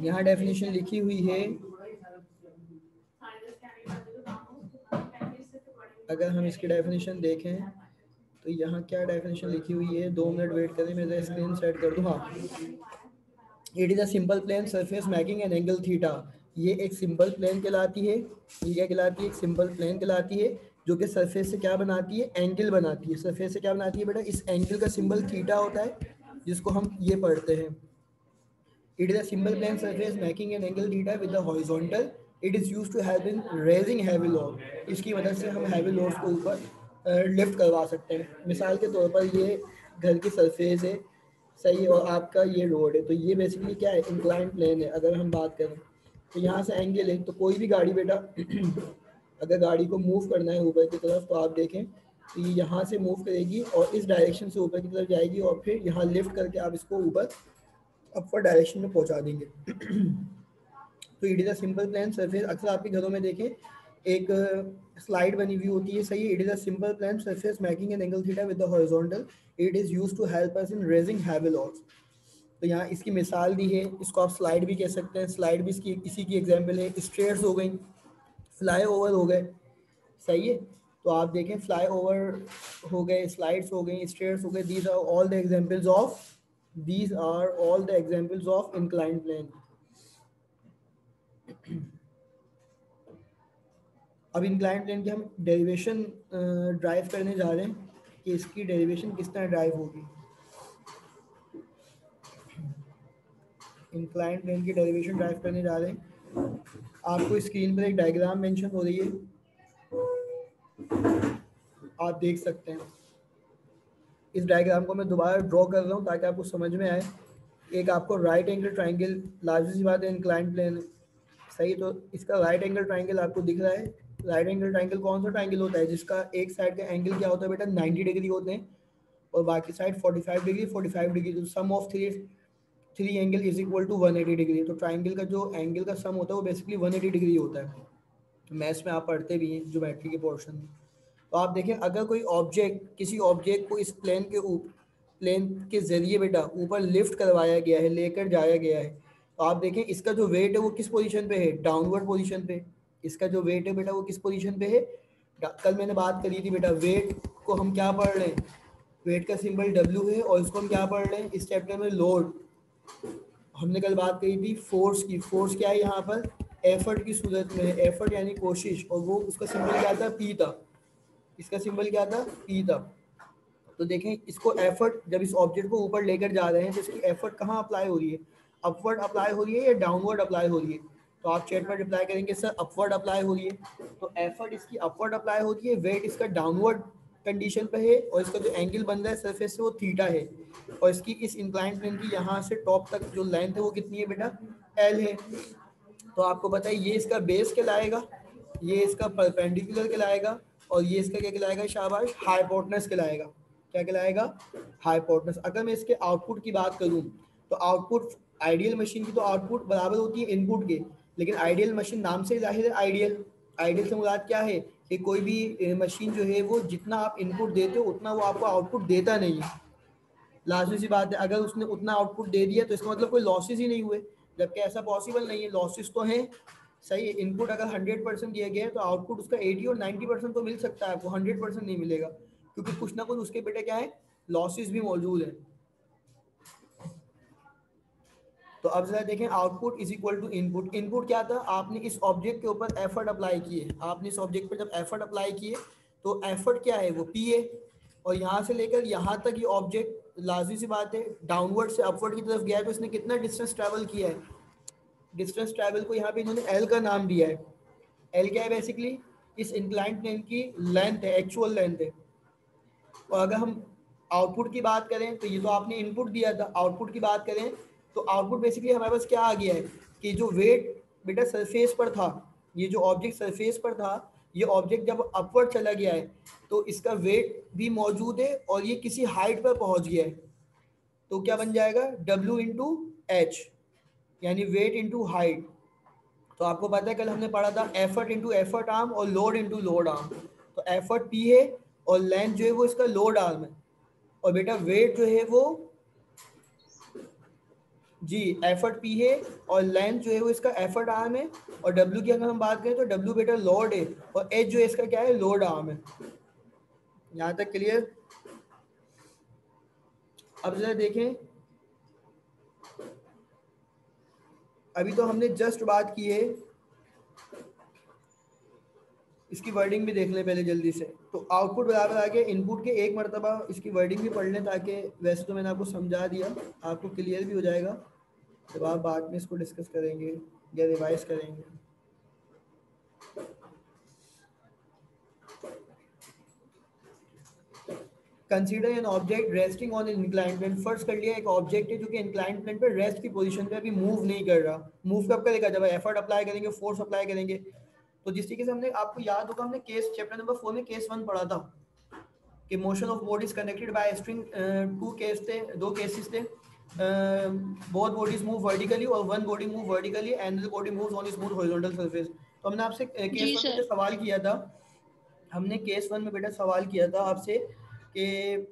यहाँ डेफिनेशन लिखी हुई है, अगर हम इसकी डेफिनेशन देखें तो यहाँ क्या डेफिनेशन लिखी हुई है, 2 मिनट वेट करें, मैं स्क्रीन सेट कर दूँ। हाँ, it is a simple plane surface making an angle theta. ये एक सिंपल प्लेन कहलाती है। ये क्या कहलाती है? एक सिंपल प्लेन कहलाती है, जो कि सरफेस से क्या बनाती है? एंगल बनाती है। सरफेस से क्या बनाती है बेटा? इस एंगल का सिंबल थीटा होता है, जिसको हम ये पढ़ते हैं। It is a simple plane surface making an angle theta with the horizontal. It is used to help in raising heavy load. इसकी मदद से हम हैवी लोड्स को ऊपर लिफ्ट करवा सकते हैं। मिसाल के तौर पर ये घर की सरफेस है, सही है, और आपका ये रोड है, तो ये बेसिकली क्या है? इंक्लाइन प्लेन है। अगर हम बात करें तो यहाँ से एंगल है, तो कोई भी गाड़ी बेटा अगर गाड़ी को मूव करना है ऊपर की तरफ, तो आप देखें तो ये यहाँ से मूव करेगी और इस डायरेक्शन से ऊपर की तरफ जाएगी, और फिर यहाँ लिफ्ट करके आप इसको ऊपर अपवर्ड डायरेक्शन में पहुँचा देंगे। तो it is a simple plane surface. अक्सर आपके घरों में देखें एक स्लाइड बनी हुई होती है, सही है। It is a simple plane surface making an angle theta with the horizontal. It is used to help us in raising heavy loads. तो यहाँ इसकी मिसाल दी है, इसको आप स्लाइड भी कह सकते हैं। स्लाइड भी इसकी इसी की एग्जांपल है। स्ट्रेट्स हो गई, फ्लाई ओवर हो गए, सही है। तो आप देखें फ्लाई ओवर हो गए, स्लाइड्स हो गई, स्ट्रेट्स हो गए, these are all the examples of inclined plane. अब इंक्लाइंड प्लेन की हम डेरिवेशन ड्राइव करने जा रहे हैं कि इसकी डेरिवेशन किस तरह ड्राइव होगी। इंक्लाइंड प्लेन की डेरिवेशन ड्राइव करने जा रहे हैं। आपको स्क्रीन पर एक डायग्राम मेंशन हो रही है, आप देख सकते हैं। इस डायग्राम को मैं दोबारा ड्रॉ कर रहा हूँ ताकि आपको समझ में आए। एक आपको राइट एंगल ट्राइंगल, लाजिम सी बात है, इंक्लाइंड प्लेन, सही। तो इसका राइट एंगल ट्राइंगल आपको दिख रहा है। राइट एंगल ट्राइंगल कौन सा ट्राइंगल होता है? जिसका एक साइड का एंगल क्या होता है बेटा? 90 डिग्री होते हैं, और बाकी साइड 45 डिग्री 45 डिग्री। तो sum of three angle is equal to 180 degree. तो ट्राइंगल का जो एंगल का सम होता है वो बेसिकली 180 डिग्री होता है। मैथ्स में आप पढ़ते भी हैं ज्योमेट्री के पोर्शन में। तो आप देखें, अगर कोई ऑब्जेक्ट, किसी ऑब्जेक्ट को इस प्लेन के जरिए बेटा ऊपर लिफ्ट करवाया गया है, लेकर जाया गया है, तो आप देखें इसका जो वेट है वो किस पोजीशन पे है? डाउनवर्ड पोजीशन पे। इसका जो वेट है बेटा वो किस पोजीशन पे है? कल मैंने बात करी थी बेटा, वेट को हम क्या पढ़ रहे हैं? वेट का सिंबल W है, और इसको हम क्या पढ़ रहे हैं इस चैप्टर में? लोड। हमने कल बात करी थी फोर्स की। फोर्स क्या है यहाँ पर? एफर्ट की सूरत में है। एफर्ट यानी कोशिश, और वो उसका सिंबल क्या था? P था। इसका सिंबल क्या था? P था। तो देखें, इसको एफर्ट, जब इस ऑब्जेक्ट को ऊपर लेकर जा रहे हैं तो इसकी एफर्ट कहाँ अप्लाई हो रही है? अपवर्ड अप्लाई हो रही है या डाउनवर्ड अप्लाई हो रही है? तो आप चैट पर रिप्लाई करेंगे सर अपवर्ड अप्लाई हो रही है। तो एफर्ट इसकी अपवर्ड अप्लाई होती है, वेट इसका डाउनवर्ड कंडीशन पे है, और इसका जो एंगल बन रहा है सरफेस से वो थीटा है, और इसकी इस इंक्लाइंड प्लेन की यहाँ से टॉप तक जो लेंथ है वो कितनी है बेटा? L है। तो आपको पता है ये इसका बेस कहलाएगा, ये इसका परपेंडिकुलर कहलाएगा, और ये इसका क्या कहलाएगा? शाबाश, हाइपोटेनस कहलाएगा। क्या कहलाएगा? हाइपोटेनस। अगर मैं इसके आउटपुट की बात करूं तो आउटपुट, आइडियल मशीन की तो आउटपुट बराबर होती है इनपुट के, लेकिन आइडियल मशीन नाम से जाहिर है आइडियल। आइडियल से मुराद क्या है कि कोई भी मशीन जो है वो जितना आप इनपुट देते हो उतना वो आपको आउटपुट देता नहीं है। लाजमी सी बात है, अगर उसने उतना आउटपुट दे दिया तो इसका मतलब कोई लॉसेस ही नहीं हुए, जबकि ऐसा पॉसिबल नहीं है। लॉसेस तो हैं, सही है। इनपुट अगर 100% दिया गया है तो आउटपुट उसका 80 और 90% तो मिल सकता है आपको, 100% नहीं मिलेगा, क्योंकि कुछ ना कुछ उसके बेटे क्या है? लॉसेस भी मौजूद है। तो अब जरा देखें, output is equal to input. Input क्या था? आपने इस ऑब्जेक्ट के ऊपर एफर्ट अप्लाई किए। आपने इस ऑब्जेक्ट पर जब एफर्ट अप्लाई किए तो एफर्ट क्या है? वो P है। और यहाँ से लेकर यहाँ तक ये ऑब्जेक्ट, लाजमी सी बात है, डाउनवर्ड से अपवर्ड की तरफ गया है, तो इसने कितना डिस्टेंस ट्रैवल किया है? डिस्टेंस ट्रैवल को यहाँ पे इन्होंने L का नाम दिया है। L क्या है? बेसिकली इस इंक्लाइंड प्लेन की लेंथ है, एक्चुअल लेंथ है। और अगर हम आउटपुट की बात करें तो ये तो आपने इनपुट दिया था। आउटपुट की बात करें तो आउटपुट बेसिकली हमारे पास क्या आ गया है कि जो वेट बेटा सरफेस पर था, ये जो ऑब्जेक्ट सरफेस पर था, ये ऑब्जेक्ट जब अपवर्ड चला गया है तो इसका वेट भी मौजूद है, और ये किसी हाइट पर पहुंच गया है। तो क्या बन जाएगा? W इंटू एच, यानी वेट इंटू हाइट। तो आपको पता है कल हमने पढ़ा था एफर्ट इंटू एफर्ट आर्म और लोड इंटू लोड आर्म। तो एफर्ट P है और लेंथ जो है वो इसका लोड आर्म है, और बेटा वेट जो है वो जी एफर्ट पी है और लेंथ जो है वो इसका एफर्ट आर्म है, और डब्ल्यू की अगर हम बात करें तो डब्ल्यू बेटा लोड है, और एच जो है इसका क्या है, लोड आर्म है। यहाँ तक क्लियर। अब जरा देखें, अभी तो हमने जस्ट बात की है, इसकी वर्डिंग भी देख लें पहले जल्दी से। तो आउटपुट बराबर आ गया इनपुट के, एक मरतबा इसकी वर्डिंग भी पढ़ लें, ताकि वैसे तो मैंने आपको समझा दिया, आपको क्लियर भी हो जाएगा जब आप बाद में इसको डिस्कस करेंगे या रिवाइज करेंगे। Consider an object resting on an inclined plane. फर्ज कर लिया एक ऑब्जेक्ट है जो कि इंक्लाइंड प्लेन पर रेस्ट की पोजीशन पे अभी मूव नहीं कर रहा। मूव कब करेगा, जब एफर्ट अप्लाई करेंगे, फोर्स अप्लाई करेंगे। तो जिस तरीके से हमने, आपको याद होगा हमने केस चैप्टर नंबर 4 में केस 1 पढ़ा था कि motion of body is connected by string. Two case थे, दो केसेस थे, बोथ बॉडीज मूव वर्टिकली और one body move vertically and the body moves on smooth horizontal surface. तो हमने आपसे केस 1 में जो सवाल किया था, हमने केस 1 में बेटा सवाल किया था आपसे कि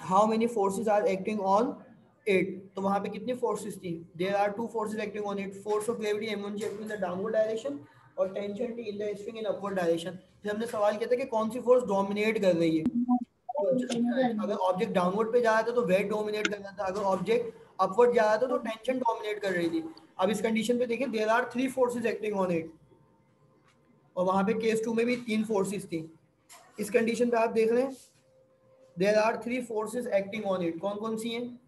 how many forces are acting on it. तो वहां पे कितनी फोर्सेस थी, there are two forces acting on it, force of gravity m1 acting in the downward direction और tension T in the string in upward direction. फिर हमने सवाल किया था कि कौन सी फोर्स डोमिनेट कर रही है। तो अगर ऑब्जेक्ट डाउनवर्ड पे जा रहा था तो वेट डोमिनेट कर रहा था, अगर ऑब्जेक्ट अपवर्ड जा रहा था तो टेंशन डोमिनेट कर रही थी। अब इस कंडीशन पे देखिए, there are three forces acting on it, और वहां पे केस 2 में भी तीन फोर्सेस थी। इस कंडीशन पे आप देख रहे हैं there are three forces acting on it, कौन कौन सी हैं।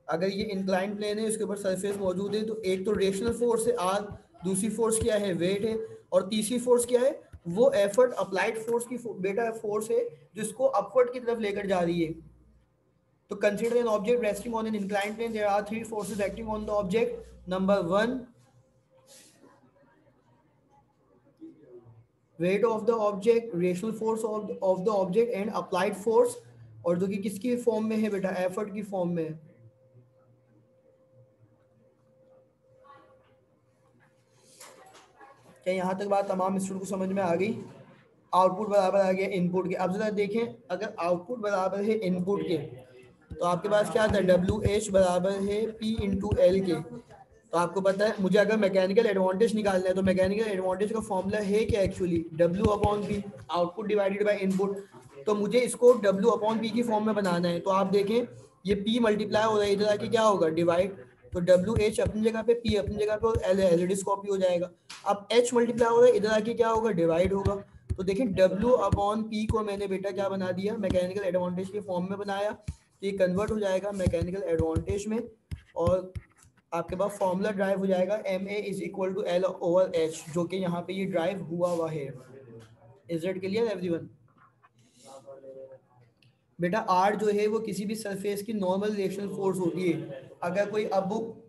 अगर ये इंक्लाइन प्लेन है, इसके ऊपर सरफेस मौजूद है, तो एक तो रेशनल फोर्स है आर, दूसरी फोर्स क्या है, वेट है, और तीसरी फोर्स क्या है, वो एफर्ट अप्लाइड फोर्स की बेटा फोर्स है जिसको अपवर्ड की तरफ लेकर जा रही है। तो consider an object resting on an incline plane, there are three forces acting on the object. Number 1 weight of the object, rational force of the object and applied force, और जो कि किसकी फॉर्म में है बेटा, एफर्ट की form में है। क्या यहाँ तक बात तमाम स्टूडेंट को समझ में आ गई। आउटपुट बराबर आ गया इनपुट के। अब जरा देखें, अगर आउटपुट बराबर है इनपुट के तो आपके पास क्या आता है, डब्ल्यू एच बराबर है पी इंटू एल के। तो आपको पता है, मुझे अगर मैकेनिकल एडवांटेज निकालना है तो मैकेनिकल एडवांटेज का फॉर्मूला है क्या actually, W upon P, output divided by input. तो मुझे इसको डब्ल्यू अपॉन पी की फॉर्म में बनाना है। तो आप देखें ये पी मल्टीप्लाई हो रहा है, इधर आके क्या होगा, डिवाइड। तो डब्ल्यू एच अपनी जगह पे, पी अपनी जगह पे, और एल एल डी कॉपी हो जाएगा। अब एच मल्टीप्लाई हो रहा है, इधर आके क्या होगा, डिवाइड होगा। तो देखिए डब्ल्यू अपॉन पी को मैंने बेटा क्या बना दिया, मैकेनिकल एडवांटेज के फॉर्म में बनाया। तो ये कन्वर्ट हो जाएगा मैकेनिकल एडवांटेज में, और आपके पास फॉर्मूला ड्राइव हो जाएगा M A is equal to L over H, जो कि यहाँ पे ये ड्राइव हुआ हुआ है। Is it clear everyone. बेटा आर जो है वो किसी भी सरफेस की नॉर्मल रिएक्शन फोर्स होती है। अगर कोई अब book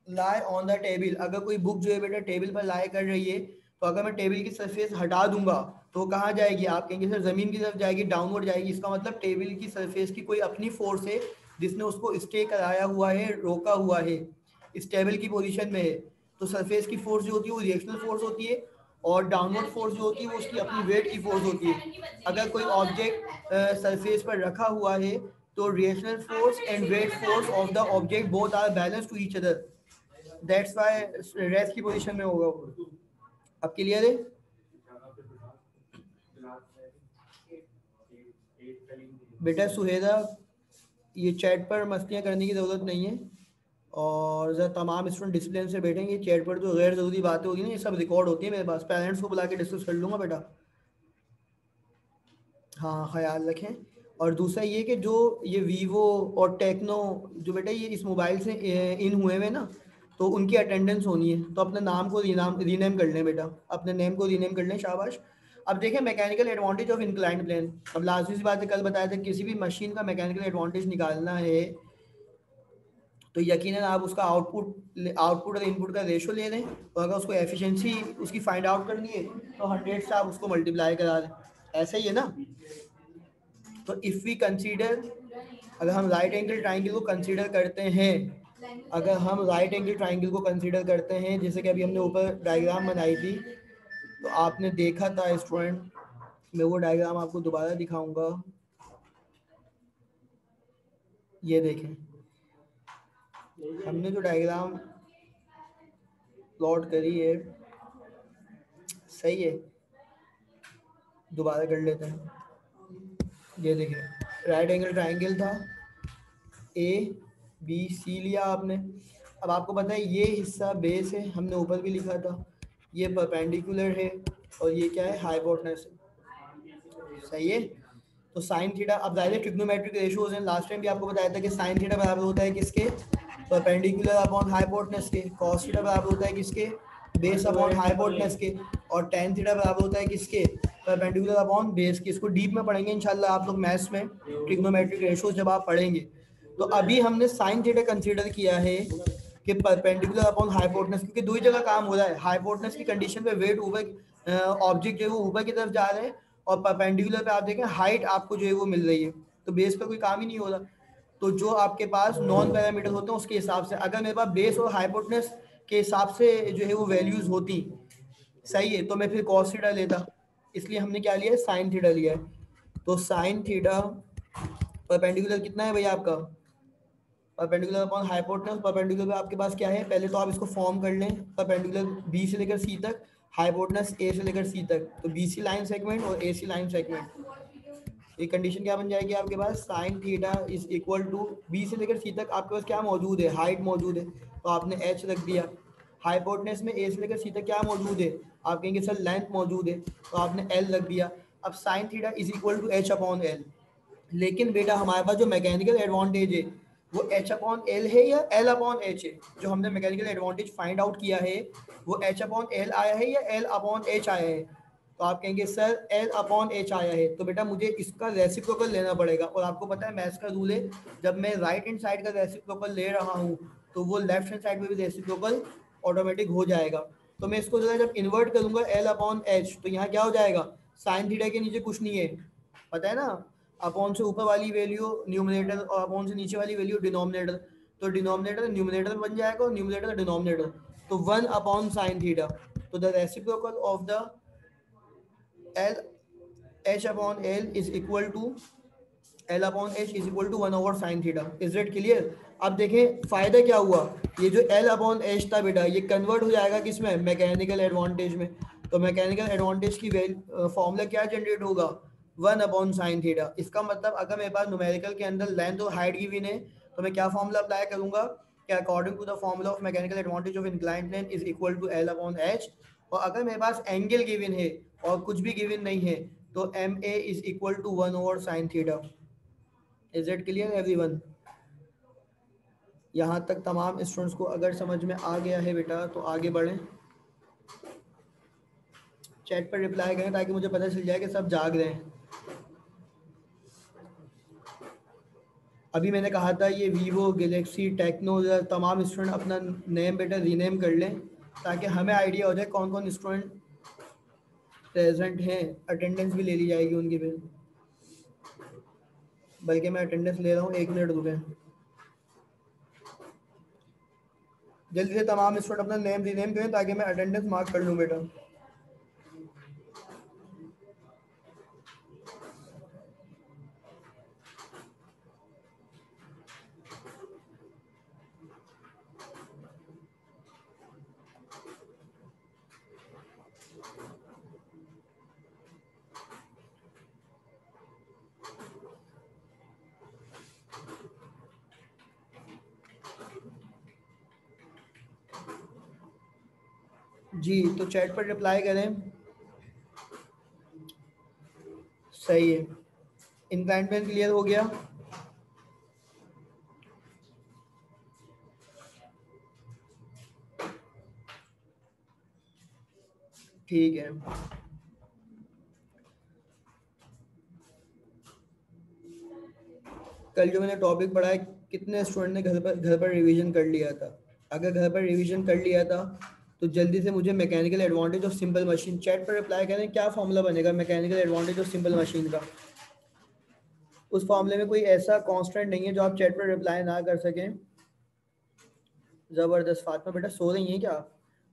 lie on the table, अगर कोई बुक जो है बेटा टेबल पर लाई कर रही है, तो अगर मैं टेबल की सरफेस हटा दूंगा तो कहाँ जाएगी, आप कहेंगे सर जमीन की तरफ जाएगी, डाउनवर्ड जाएगी। इसका मतलब टेबल की सरफेस की कोई अपनी फोर्स है जिसने उसको स्टे कराया हुआ है, रोका हुआ है, स्टेबल की पोजीशन में है। तो सरफेस की फोर्स जो होती है वो रिएक्शनल फोर्स होती है, और डाउनवर्ड फोर्स जो होती है वो उसकी अपनी वेट की फोर्स होती है। अगर कोई ऑब्जेक्ट सरफेस पर रखा हुआ है तो reactional force and weight force of the object both are balance to each other, that's why rest की पोजीशन में होगा। अब क्लियर है। बेटा सुहेदा, ये चैट पर मस्तियाँ करने की ज़रूरत नहीं है, और ज़रा तमाम स्टूडेंट डिसिप्लिन से बैठेंगे। चैट पर जो गैर ज़रूरी बातें होगी ना, ये सब रिकॉर्ड होती है मेरे पास, पेरेंट्स को बुला के डिस्कस कर लूँगा बेटा। हाँ ख्याल रखें। और दूसरा ये कि जो ये वीवो और टेक्नो जो बेटा ये इस मोबाइल से इन हुए हुए ना, तो उनकी अटेंडेंस होनी है। तो अपने नाम को रीनेम कर लें बेटा, अपने नेम को रीनेम कर लें, शाबाश। अब देखें mechanical advantage of inclined plane. अब लाजमी सी बात है, कल बताया था किसी भी मशीन का मैकेनिकल एडवांटेज निकालना है तो यकीनन आप उसका आउटपुट और इनपुट का रेशो ले लें, और अगर उसको एफिशिएंसी उसकी फाइंड आउट करनी है तो 100 से आप उसको मल्टीप्लाई करा दें। ऐसा ही है ना। तो इफ़ वी कंसीडर, अगर हम राइट एंगल ट्राइंगल को कंसीडर करते हैं, अगर हम राइट एंगल ट्राइंगल को कंसीडर करते हैं, जैसे कि अभी हमने ऊपर डायग्राम बनाई थी, तो आपने देखा था स्टूडेंट, मैं वो डायग्राम आपको दोबारा दिखाऊंगा। ये देखें, हमने जो डायग्राम प्लॉट करी है सही है, दोबारा कर लेते हैं। ये देखिए राइट एंगल ट्राइंगल था, ए बी सी लिया आपने। अब आपको पता है ये हिस्सा बेस है, हमने ऊपर भी लिखा था, ये परपेंडिकुलर है और ये क्या है, हाइपोटेनस है। सही है। तो साइन थीटा, अब जाहिर है ट्रिग्नोमेट्रिक रेशियोज हैं, लास्ट टाइम भी आपको बताया था कि साइन थीटा बराबर होता है किसके, परपेंडिकुलर अपॉन हाइपोटेनस के। कॉस थीटा बराबर होता है किसके, बेस अपॉन हाइपोटेनस के। और टेन थीटा बराबर होता है किसके, परपेंडिकुलर अपॉन बेस के। इसको डीप में पढ़ेंगे इंशाल्लाह आप लोग मैथ्स में, ट्रिग्नोमेट्रिक रेशियोज जब आप पढ़ेंगे। तो अभी हमने साइन थीटा कंसीडर किया है कि परपेंडिकुलर अपॉन हाइपोटेनस, क्योंकि दो ही जगह काम हो रहा है। हाइपोटेनस की कंडीशन पे वेट ऊपर, ऑब्जेक्ट जो है वो ऊपर की तरफ जा रहे हैं, और परपेंडिकुलर पे आप देखें हाइट आपको जो है वो मिल रही है, तो बेस पे कोई काम ही नहीं हो रहा। तो जो आपके पास नॉन पैरामीटर होते हैं उसके हिसाब से, अगर मेरे पास बेस और हाइपोटेनस के हिसाब से जो है वो वैल्यूज होती, सही है, तो मैं फिर कॉस थीटा लेता। इसलिए हमने क्या लिया है, साइन थीटा लिया है। तो साइन थीटा परपेंडिकुलर कितना है भैया आपका, परपेंडिकुलर अपॉन हाइपोटेनस। परपेंडिकुलर पे आपके पास क्या है, पहले तो आप इसको फॉर्म कर लें, परपेंडिकुलर बी से लेकर सी तक, हाइपोटेनस ए से लेकर सी तक, तो बी सी लाइन सेगमेंट और ए सी लाइन सेगमेंट। ये कंडीशन क्या बन जाएगी आपके पास, sine theta is equal to, B से लेकर सी तक आपके पास क्या मौजूद है, हाइट मौजूद है, तो आपने एच रख दिया। हाइपोटेनस में ए से लेकर सी तक क्या मौजूद है, आप कहेंगे सर लेंथ मौजूद है, तो आपने एल रख दिया। अब sine theta is equal to H upon L. लेकिन बेटा हमारे पास जो मैकेनिकल एडवांटेज है वो एच अपॉन एल है या एल अपॉन एच है। जो हमने मैकेनिकल एडवांटेज फाइंड आउट किया है वो एच अपॉन एल आया है या एल अपॉन एच आया है। तो आप कहेंगे सर एल अपॉन एच आया है, तो बेटा मुझे इसका रेसिप्रोकल लेना पड़ेगा। और आपको पता है मैथ्स का रूल है, जब मैं राइट हैंड साइड का रेसिप्रोकल ले रहा हूँ तो वो लेफ्ट हैंड साइड में भी रेसिप्रोकल ऑटोमेटिक हो जाएगा। तो मैं इसको जरा जब इन्वर्ट करूंगा एल अपॉन एच, तो यहाँ क्या हो जाएगा, साइन थीटा के नीचे कुछ नहीं है, पता है ना, अपॉन से ऊपर वाली वैल्यू न्यूमरेटर और अपॉन से नीचे वाली वैल्यू डिनोमिनेटर। तो डिनोमिनेटर न्यूमरेटर बन जाएगा और न्यूमरेटर डिनोमिनेटर, तो वन अपॉन साइन थीटा। तो the reciprocal of the L H upon L is equal to L upon H is equal to one over sine theta. Is it clear. अब देखें फायदा क्या हुआ, ये जो एल अपॉन एच था बेटा ये कन्वर्ट हो जाएगा किसमें, मैकेनिकल एडवांटेज में। तो मैकेनिकल एडवांटेज की फॉर्मूला क्या जनरेट होगा, वन अपॉन साइन थीटा। इसका मतलब अगर मेरे पास न्यूमेरिकल के अंदर लेंथ और हाइट गिवन है तो मैं क्या फॉर्मूला अप्लाई करूंगा, कि according to the formula of mechanical advantage of inclined plane is equal to L upon H. और अगर मेरे पास एंगल गिवन है और कुछ भी गिवन नहीं है तो M A is equal to one over sine theta. Is it clear everyone. यहाँ तक तमाम स्टूडेंट्स को अगर समझ में आ गया है बेटा तो आगे बढ़ें, चैट पर रिप्लाई करें ताकि मुझे पता चल जाए कि सब जाग रहे हैं। अभी मैंने कहा था ये वीवो गैलेक्सी टेक्नो तमाम स्टूडेंट अपना नेम बेटा रीनेम कर लें ताकि हमें आइडिया हो जाए कौन कौन स्टूडेंट प्रेजेंट हैं, अटेंडेंस भी ले ली जाएगी उनकी भी। बल्कि मैं अटेंडेंस ले रहा हूँ, एक मिनट रुकें, जल्दी से तमाम स्टूडेंट अपना नेम रीनेम करें ताकि मैं अटेंडेंस मार्क कर लूँ बेटा। जी तो चैट पर रिप्लाई करें। सही है, इंक्लाइन प्लेन क्लियर हो गया। ठीक है, कल जो मैंने टॉपिक पढ़ा है कितने स्टूडेंट ने घर पर रिवीजन कर लिया था। अगर घर पर रिवीजन कर लिया था तो जल्दी से मुझे mechanical advantage of simple machine, chat पर रिप्लाई करें क्या फॉर्मूला बनेगा mechanical advantage of simple machine का। उस फॉर्मूले में कोई ऐसा कांस्टेंट नहीं है जो आप चैट पर रिप्लाई ना कर सकें। ज़बरदस्त, फातिमा बेटा सो रही हैं क्या,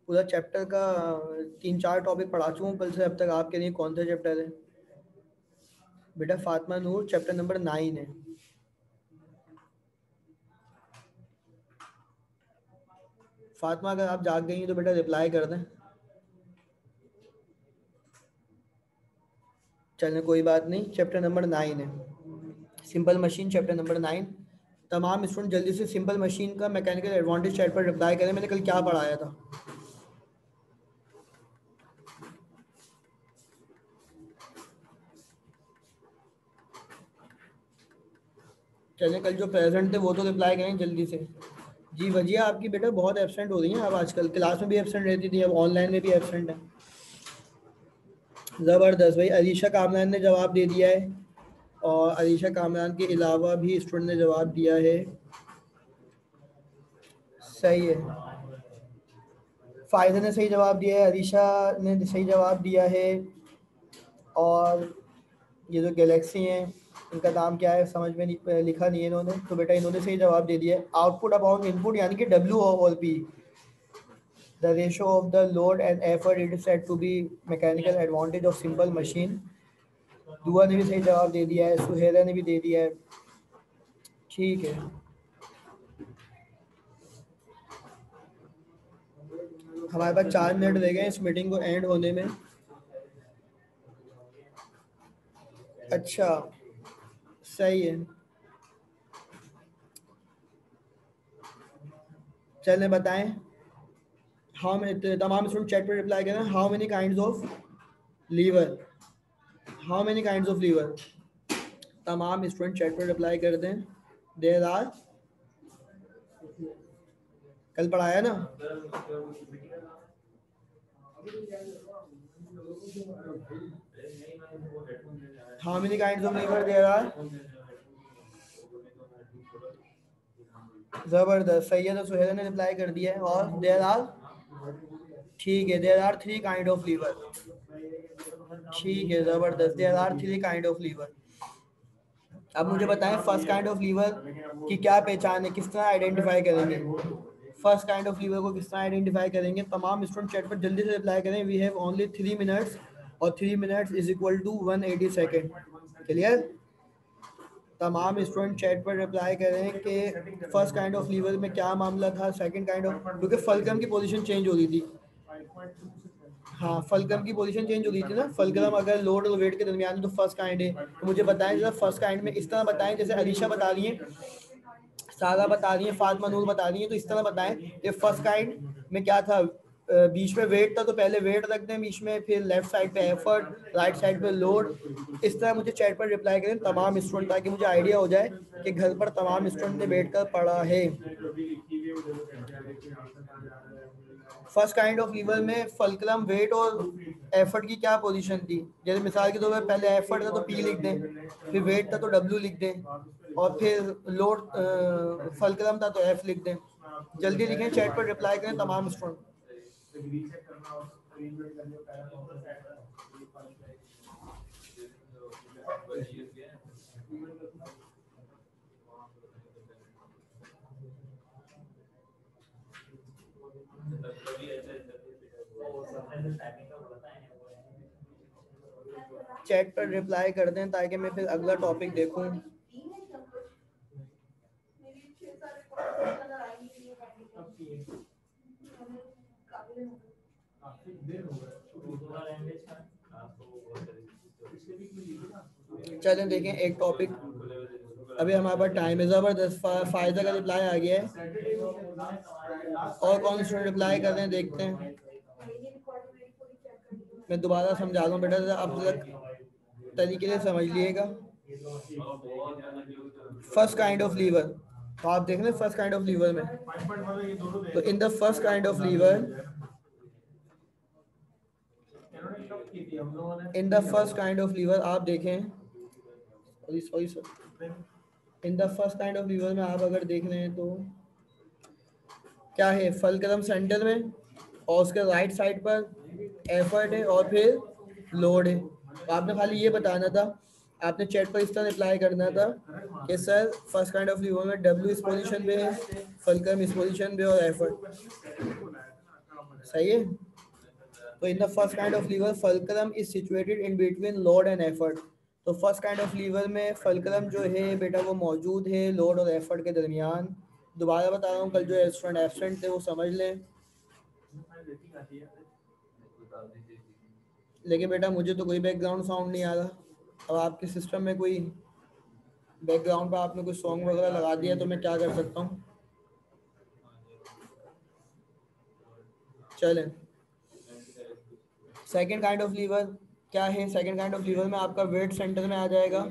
पूरा चैप्टर का 3-4 टॉपिक पढ़ा चुका हूँ कल से अब तक, आपके लिए कौन सा चैप्टर है बेटा। फातिमा नूर चैप्टर नंबर 9 है। फातिमा अगर आप जाग गई हैं तो बेटा रिप्लाई कर दें। चलें कोई बात नहीं, चैप्टर नंबर 9 है सिंपल मशीन, चैप्टर नंबर 9। तमाम स्टूडेंट जल्दी से सिंपल मशीन का मैकेनिकल एडवांटेज चैट पर रिप्लाई करें। मैंने कल क्या पढ़ाया था? चलें कल जो प्रेजेंट थे वो तो रिप्लाई करें जल्दी से। जी वजिया आपकी बेटा बहुत एब्सेंट हो रही हैं अब, आजकल क्लास में भी एब्सेंट रहती थी, अब ऑनलाइन में भी एब्सेंट है। ज़बरदस्त भाई, अलीशा कामरान ने जवाब दे दिया है, और अलीशा कामरान के अलावा भी स्टूडेंट ने जवाब दिया है। सही है, फ़ायदा ने सही जवाब दिया है, अलीशा ने सही जवाब दिया है, और ये जो गैलेक्सी हैं इनका नाम क्या है समझ में नहीं, लिखा नहीं है इन्होंने, तो बेटा इन्होंने सही जवाब दे दिया है। आउटपुट अपॉन इनपुट यानी कि डब्ल्यू और P, the ratio of the load and effort it is said to be mechanical advantage of simple machine. Dua ने भी सही जवाब दे दिया है, सुहेरा ने भी दे दिया है। ठीक है, हमारे पास 4 मिनट रह गए इस मीटिंग को एंड होने में। अच्छा सही है, चलें बताएं। हाउ मेनी, तमाम स्टूडेंट चैट पर रिप्लाई करें, how many kinds of lever, how many kinds of lever. तमाम स्टूडेंट चैट पर रिप्लाई कर दें। देयर आर, कल पढ़ाया ना। How many kinds of lever there are. जबरदस्त, सही है, तो सुहेल ने रिप्लाई कर दिया है। और देयर आर, ठीक है, there are 3 kind of lever. ठीक है जबरदस्त, there are 3 kind of lever. अब मुझे बताएं फर्स्ट काइंड ऑफ लीवर की क्या पहचान है, किस तरह आइडेंटिफाई करेंगे? फर्स्ट काइंड ऑफ लीवर को किस तरह आइडेंटिफाई करेंगे? तमाम स्टूडेंट चैट पर जल्दी से रिप्लाई करें। वी हैव ओनली 3 मिनट्स, और 3 minutes is equal to 180 second. Clear? तमाम स्टूडेंट चैट पर रिप्लाई करें कि फर्स्ट काइंड ऑफ लीवर में क्या मामला था, सेकंड काइंड ऑफ, क्योंकि फलक्रम की पोजीशन चेंज हो रही थी। हाँ फलक्रम की पोजीशन चेंज हो रही थी ना, फलक्रम अगर लोड और वेट के दरमियान तो फर्स्ट काइंड है। तो मुझे बताएं जरा फर्स्ट काइंड में इस तरह बताएं जैसे अलीशा बता रही है, सारा बता रही है, फातिमा नूर बता रही है, तो इस तरह बताएं कि फर्स्ट काइंड में क्या था। बीच में वेट था तो पहले वेट रख दें बीच में, फिर लेफ्ट साइड पे एफर्ट, राइट साइड पे लोड। इस तरह मुझे चैट पर रिप्लाई करें तमाम स्टूडेंट, ताकि मुझे आइडिया हो जाए कि घर पर तमाम स्टूडेंट ने बैठ कर पढ़ा है। फर्स्ट काइंड ऑफ लीवर में फलक्रम, वेट और एफर्ट की क्या पोजीशन थी? जैसे मिसाल के तौर पर पहले एफर्ट था तो पी लिख दें, फिर वेट था तो डब्ल्यू लिख दें, और फिर लोड फलक्रम था तो एफ लिख दें। जल्दी लिखें, चैट पर रिप्लाई करें तमाम स्टूडेंट। चैट पर रिप्लाई कर दें ताकि मैं फिर अगला टॉपिक देखूं। चलें देखें एक टॉपिक, अभी हमारे पास टाइम है। ज़बरदस्त, फायदा का रिप्लाई आ गया है, और कौन सा रिप्लाई कर रहे हैं देखते हैं। मैं दोबारा समझा दूं बेटा, अब तक तरीके से समझ लिएगा। फर्स्ट काइंड ऑफ लीवर, तो आप देख लें फर्स्ट काइंड ऑफ लीवर में, तो in the first kind of lever, in the first kind of lever आप देखें, sorry sir, in the first kind of lever में आप अगर देख रहे हैं तो क्या है, फलक्रम सेंटर में, और उसके राइट साइड पर एफर्ट है, और फिर लोड है। तो आपने खाली ये बताना था, आपने चैट पर इस तरह रिप्लाई करना था कि sir first kind of lever में डब्ल्यू इस पोजीशन पे है, फलक्रम इस पोजीशन पे, और एफर्ट। सही है, तो in the first kind of lever fulcrum is situated in between load and effort. तो फर्स्ट काइंड ऑफ लीवर में फलक्रम जो है बेटा वो मौजूद है लोड और एफर्ट के दरमियान। दोबारा बता रहा हूँ, कल जो स्टूडेंट एब्सेंट थे वो समझ लें। लेकिन बेटा मुझे तो कोई बैकग्राउंड साउंड नहीं आ रहा। अब आपके सिस्टम में कोई बैकग्राउंड पर आपने कोई सॉन्ग वगैरह लगा दिया तो मैं क्या कर सकता हूँ। चलें, सेकेंड काइंड ऑफ लीवर क्या है? सेकेंड काइंड ऑफ लीवर में आपका वेट सेंटर में आ जाएगा,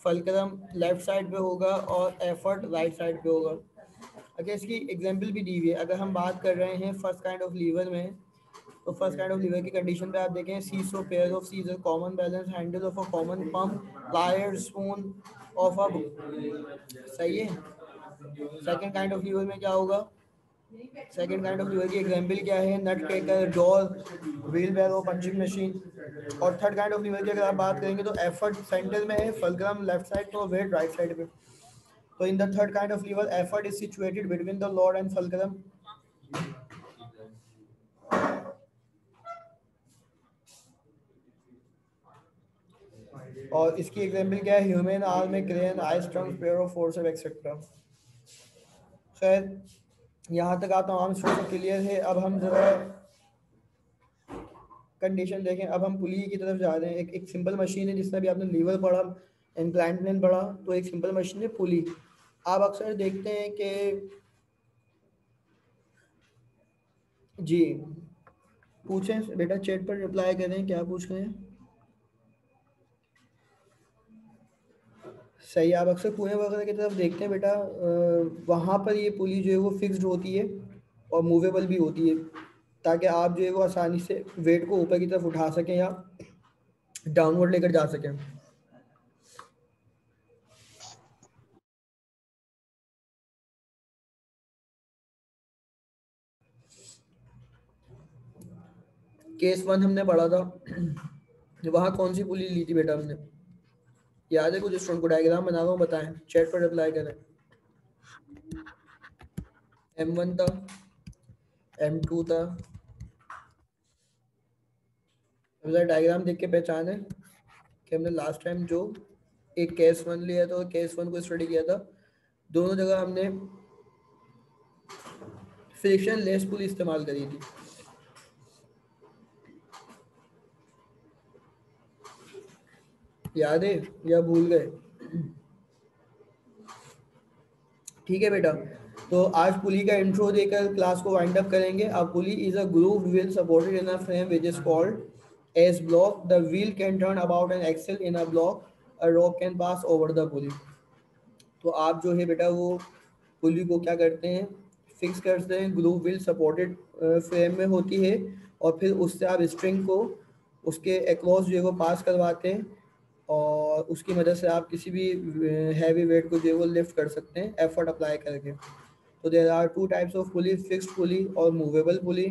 फलक्रम लेफ्ट साइड पे होगा और एफर्ट राइट साइड पे होगा। अच्छा, इसकी एग्जांपल भी दी हुई है। अगर हम बात कर रहे हैं फर्स्ट काइंड ऑफ लीवर में, तो फर्स्ट काइंड ऑफ लीवर की कंडीशन पे आप देखें, seesaw pair of scissor, common balance, handle of a common pump, plier spoon of a, सही है। सेकंड काइंड ऑफ लीवर में क्या होगा? सेकंड काइंड ऑफ लीवर की एग्जांपल क्या है? Nutcracker, door, wheelbarrow, punching machine. और third kind of lever की अगर आप बात करेंगे तो एफर्ट सेंटर में है, फलक्रम लेफ्ट साइड पे और वेट राइट साइड पे। तो in the third kind of lever effort is situated between the load and fulcrum. और इसकी एग्जांपल क्या है? ह्यूमन आर्म में crane, ice trunk, pair of forcep etcetera. खैर, यहाँ तक आप तमाम स्टूडेंट क्लियर है। अब हम जरा कंडीशन देखें। अब हम पुली की तरफ जा रहे हैं। एक सिंपल मशीन है, जिसमें भी आपने लीवर पढ़ा, इंक्लाइन प्लेन पढ़ा, तो एक सिंपल मशीन है पुली। आप अक्सर देखते हैं कि जी, पूछें बेटा, चैट पर रिप्लाई करें, क्या पूछ रहे हैं। सही, आप अक्सर कुएं वगैरह की तरफ देखते हैं बेटा, वहाँ पर ये पुली जो है वो फिक्स्ड होती है और मूवेबल भी होती है, ताकि आप जो है वो आसानी से वेट को ऊपर की तरफ उठा सकें या डाउनवर्ड लेकर जा सकें। केस 1 हमने पढ़ा था, वहाँ कौन सी पुली ली थी बेटा हमने? याद है कुछ स्टूडेंट को? डायग्राम बना रहा हूँ, बताएं, चैट पर रिप्लाई करें। M1 था, M2 था। डायग्राम देख के पहचाने कि हमने लास्ट टाइम जो एक केस 1 लिया था और केस 1 को स्टडी किया था, दोनों जगह हमने फ्रिक्शन लेस पुली इस्तेमाल करी थी। याद है या भूल गए? ठीक है बेटा, तो आज पुली का इंट्रो देकर क्लास को वाइंड अप करेंगे। A pulley is a grooved wheel supported in a frame which is called as block. The wheel can turn about an axle in a block. A rope can pass over the pulley. तो आप जो है बेटा वो पुली को क्या करते हैं, फिक्स करते हैं। ग्लू व्हील सपोर्टेड फ्रेम में होती है और फिर उससे आप स्ट्रिंग को उसके अक्रॉस जो है वो पास करवाते हैं और उसकी मदद से आप किसी भी हैवी वेट को जो है वो लिफ्ट कर सकते हैं एफर्ट अप्लाई करके। तो there are two types of pulley, fixed pulley और मूवेबल पुली।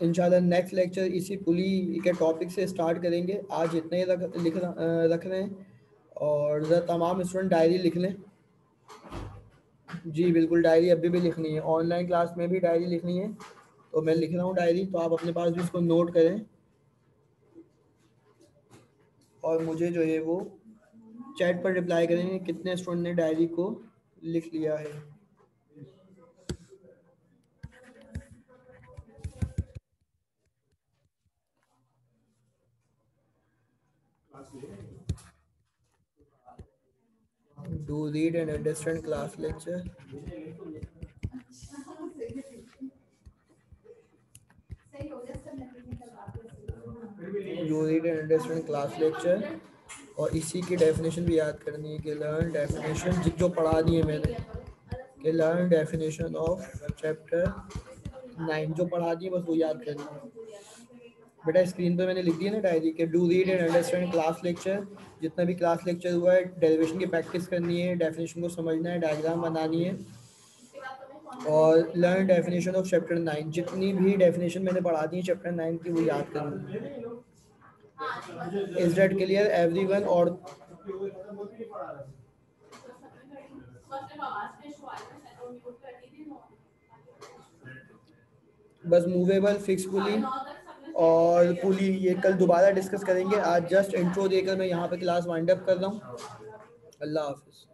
इंशाल्लाह नेक्स्ट लेक्चर इसी पुली के टॉपिक से स्टार्ट करेंगे। आज इतना ही रख रहे हैं और ज़रा तमाम स्टूडेंट डायरी लिख लें। जी बिल्कुल, डायरी अभी भी लिखनी है, ऑनलाइन क्लास में भी डायरी लिखनी है, तो मैं लिख रहा हूँ डायरी, तो आप अपने पास भी इसको नोट करें और मुझे जो है वो चैट पर रिप्लाई करेंगे कितने स्टूडेंट ने डायरी को लिख लिया है। Do read and understand class lecture. You read and understand class lecture। और इसी की डेफिनेशन भी याद करनी है कि लर्न डेफिनेशन जो पढ़ा दी है मैंने, कि लर्न डेफिनेशन ऑफ चैप्टर 9 जो पढ़ा दी है बस वो याद करनी है बेटा। स्क्रीन पे मैंने लिख दिया ना डायरी के do read and understand class lecture. जितना भी क्लास लेक्चर हुआ है डेरिवेशन की प्रैक्टिस करनी है, डेफिनेशन को समझना है, डायग्राम बनानी है और लर्न डेफिनेशन ऑफ चैप्टर 9। जितनी भी डेफिनेशन मैंने पढ़ा दी है चैप्टर 9 की वो याद करनी है। Is that clear everyone? और बस मूवेबल, फिक्स पुली और पुली ये कल दोबारा डिस्कस करेंगे। आज जस्ट इंट्रो देकर मैं यहाँ पे क्लास वाइंड अप कर रहा हूँ। अल्लाह हाफिज़।